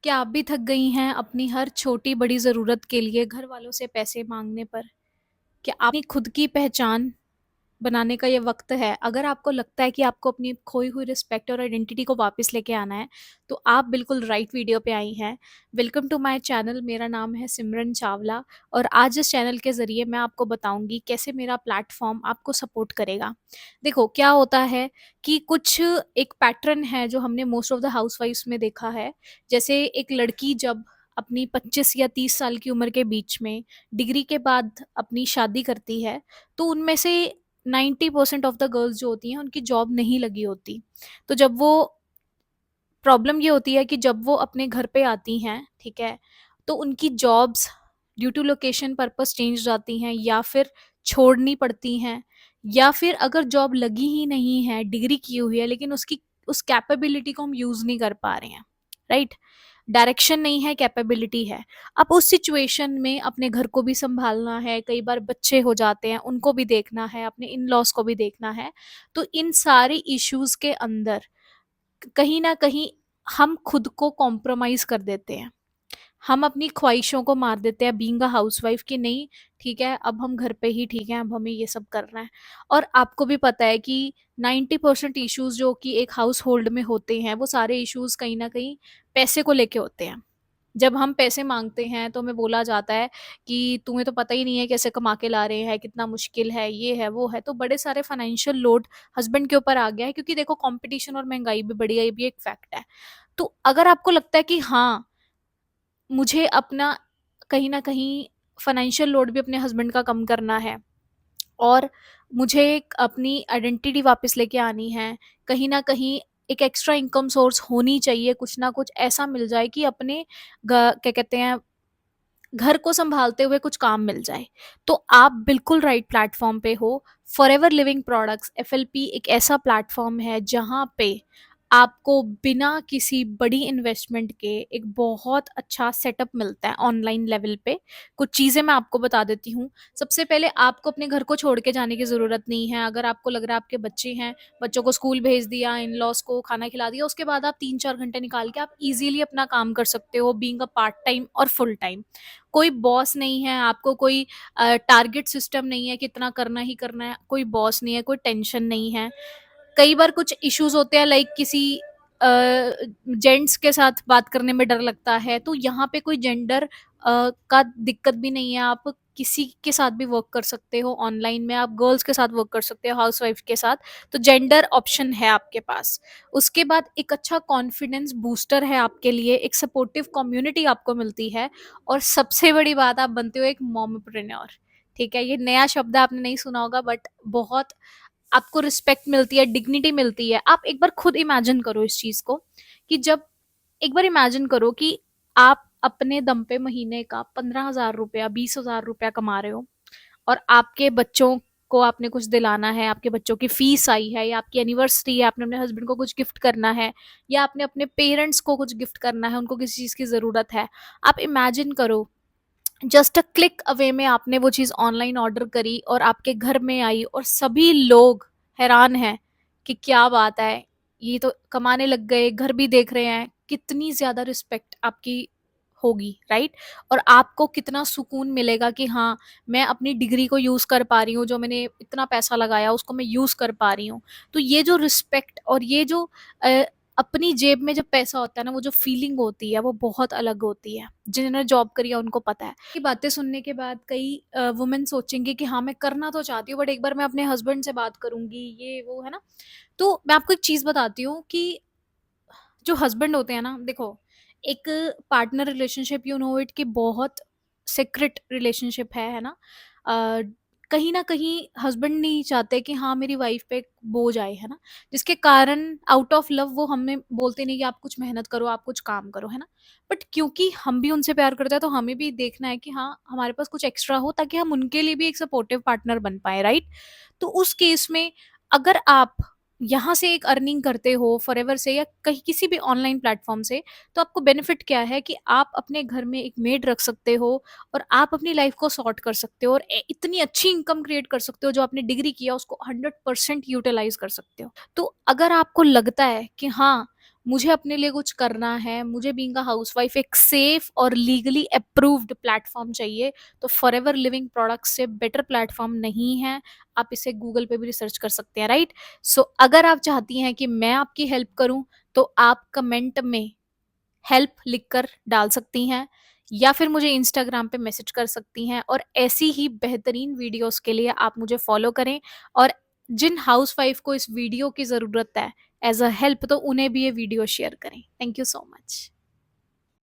क्या आप भी थक गई हैं अपनी हर छोटी-बड़ी ज़रूरत के लिए घर वालों से पैसे माँगने पर? क्या आपने खुद की पहचान बनाने का ये वक्त है? अगर आपको लगता है कि आपको अपनी खोई हुई रिस्पेक्ट और आइडेंटिटी को वापस लेके आना है, तो आप बिल्कुल राइट वीडियो पे आई हैं। Welcome to my channel. मेरा नाम है सिमरन चावला और आज इस चैनल के ज़रिए मैं आपको बताऊँगी कैसे मेरा प्लेटफ़ॉर्म आपको सपोर्ट करेगा। देखो, क्या होता है कि कुछ एक पैटर्न है जो हमने मोस्ट ऑफ द हाउसवाइफ्स में देखा है। जैसे एक लड़की जब अपनी 25 या 30 साल की उम्र के बीच में डिग्री के बाद अपनी शादी करती है, तो उनमें से 90% ऑफ द गर्ल्स जो होती हैं उनकी जॉब नहीं लगी होती। तो जब वो प्रॉब्लम ये होती है कि जब वो अपने घर पे आती हैं, ठीक है, तो उनकी jobs due to location purpose change जाती हैं या फिर छोड़नी पड़ती हैं, या फिर अगर जॉब लगी ही नहीं है, डिग्री की हुई है लेकिन उसकी उस कैपेबिलिटी को हम यूज़ नहीं कर पा रहे हैं, राइट? डायरेक्शन नहीं है, कैपेबिलिटी है। अब उस सिचुएशन में अपने घर को भी सँभालना है, कई बार बच्चे हो जाते हैं, उनको भी देखना है, अपने इन-लॉज़ को भी देखना है। तो इन सारे इश्यूज़ के अंदर कहीं न कहीं हम खुद को कॉम्प्रोमाइज़ कर देते हैं। हम अपनी ख्वाहिशों को मार देते हैं बीइंग अ हाउसवाइफ कि नहीं, ठीक है, अब हम घर पे ही ठीक हैं, अब हमें ये सब करना है। और आपको भी पता है कि 90% इश्यूज़ जो कि एक हाउस होल्ड में होते हैं, वो सारे इश्यूज़ कहीं न कहीं पैसे को लेके होते हैं। जब हम पैसे माँगते हैं तो हमें बोला जाता है कि तुम्हें तो पता ही नहीं है कैसे कमा के ला रहे हैं, कितना मुश्किल है, ये है, वो है। तो बड़े सारे फाइनेंशियल लोड हस्बैंड के ऊपर आ गया है, क्योंकि देखो कॉम्पिटिशन और महँगाई भी बढ़ी है, ये भी एक फैक्ट है। तो अगर आपको लगता है कि हाँ, मुझे अपना कहीं न कहीं फाइनेंशियल लोड भी अपने हस्बैंड का कम करना है और मुझे एक अपनी आइडेंटिटी वापस लेके आनी है, कहीं न कहीं एक एक्स्ट्रा इनकम सोर्स होनी चाहिए, कुछ ना कुछ ऐसा मिल जाए कि अपने क्या कहते हैं, घर को सँभालते हुए कुछ काम मिल जाए, तो आप बिल्कुल राइट प्लेटफ़ॉर्म पे हो। फॉरएवर लिविंग प्रोडक्ट्स एफएलपी एक ऐसा प्लेटफ़ॉर्म है जहाँ पे आपको बिना किसी बड़ी इन्वेस्टमेंट के एक बहुत अच्छा सेटअप मिलता है ऑनलाइन लेवल पे। कुछ चीज़ें मैं आपको बता देती हूँ। सबसे पहले आपको अपने घर को छोड़ के जाने की ज़रूरत नहीं है। अगर आपको लग रहा है आपके बच्चे हैं, बच्चों को स्कूल भेज दिया, इन-लॉज़ को खाना खिला दिया, उसके बाद आप 3-4 घंटे निकाल के आप ईज़िली अपना काम कर सकते हो बीइंग अ पार्ट टाइम और फुल टाइम। कोई बॉस नहीं है, आपको कोई टारगेट सिस्टम नहीं है कि इतना करना ही करना है, कोई बॉस नहीं है, कोई टेंशन नहीं है। कई बार कुछ इश्यूज़ होते हैं, लाइक किसी जेंट्स के साथ बात करने में डर लगता है, तो यहाँ पे कोई जेंडर का दिक्कत भी नहीं है। आप किसी के साथ भी वर्क कर सकते हो ऑनलाइन में, आप गर्ल्स के साथ वर्क कर सकते हो, हाउसवाइफ के साथ, तो जेंडर ऑप्शन है आपके पास। उसके बाद एक अच्छा कॉन्फिडेंस बूस्टर है आपके लिए, एक सपोर्टिव कम्युनिटी आपको मिलती है और सबसे बड़ी बात, आप बनते हो एक मोमप्रेन्योर। ठीक है, ये नया शब्द आपने नहीं सुना होगा, बट बहुत आपको रिस्पेक्ट मिलती है, डिग्निटी मिलती है। आप एक बार खुद इमेजिन करो इस चीज़ को, कि जब एक बार इमेजिन करो कि आप अपने दम पे महीने का 15,000 रुपया, 20,000 रुपया कमा रहे हो और आपके बच्चों को आपने कुछ दिलाना है, आपके बच्चों की फीस आई है या आपकी एनिवर्सरी है, आपने अपने हस्बैंड को कुछ गिफ्ट करना है या आपने अपने पेरेंट्स को कुछ गिफ्ट करना है, उनको किसी चीज़ की ज़रूरत है। आप इमेजिन करो, जस्ट अ क्लिक अवे में आपने वो चीज़ ऑनलाइन ऑर्डर करी और आपके घर में आई और सभी लोग हैरान हैं कि क्या बात है, ये तो कमाने लग गए, घर भी देख रहे हैं। कितनी ज़्यादा रिस्पेक्ट आपकी होगी, राइट? और आपको कितना सुकून मिलेगा कि हाँ, मैं अपनी डिग्री को यूज़ कर पा रही हूँ, जो मैंने इतना पैसा लगाया उसको मैं यूज़ कर पा रही हूँ। तो ये जो रिस्पेक्ट और ये जो अ, अपनी जेब में जब पैसा होता है ना, वो जो फीलिंग होती है वो बहुत अलग होती है। जिन्होंने जॉब करी है उनको पता है। ये बातें सुनने के बाद कई वुमेन सोचेंगी कि हाँ, मैं करना तो चाहती हूँ, बट एक बार मैं अपने हस्बैंड से बात करूँगी, ये वो, है ना? तो मैं आपको एक चीज़ बताती हूँ कि जो हस्बैंड होते हैं ना, देखो, एक partner relationship, you know it, कि बहुत सीक्रेट रिलेशनशिप है ना? अ, कहीं न कहीं हस्बैंड नहीं चाहते कि हाँ, मेरी वाइफ पे एक बोझ आए, है ना? जिसके कारण आउट ऑफ लव वो हमें बोलते नहीं कि आप कुछ मेहनत करो, आप कुछ काम करो, है ना? बट क्योंकि हम भी उनसे प्यार करते हैं, तो हमें भी देखना है कि हाँ, हमारे पास कुछ एक्स्ट्रा हो ताकि हम उनके लिए भी एक सपोर्टिव पार्टनर बन पाएँ, राइट? तो उस केस में अगर आप यहाँ से एक अर्निंग करते हो फॉरएवर से या कहीं किसी भी ऑनलाइन प्लेटफॉर्म से, तो आपको बेनिफिट क्या है कि आप अपने घर में एक मेड रख सकते हो और आप अपनी लाइफ को सॉर्ट कर सकते हो और इतनी अच्छी इनकम क्रिएट कर सकते हो, जो आपने डिग्री किया उसको 100% यूटिलाइज कर सकते हो। तो अगर आपको लगता है कि हाँ, मुझे अपने लिए कुछ करना है, मुझे बीइंग अ हाउसवाइफ एक सेफ और लीगली अप्रूव्ड प्लेटफॉर्म चाहिए, तो फॉरएवर लिविंग प्रोडक्ट्स से बेटर प्लेटफॉर्म नहीं है। आप इसे गूगल पे भी रिसर्च कर सकते हैं, राइट? सो अगर आप चाहती हैं कि मैं आपकी हेल्प करूं, तो आप कमेंट में हेल्प लिखकर डाल सकती हैं, या फिर मुझे इंस्टाग्राम पे मैसेज कर सकती हैं, और ऐसी ही बेहतरीन वीडियोस के लिए आप मुझे फॉलो करें। और जिन हाउसवाइफ को इस वीडियो की ज़रूरत है एज अ हेल्प, तो उन्हें भी ये वीडियो शेयर करें। Thank you so much.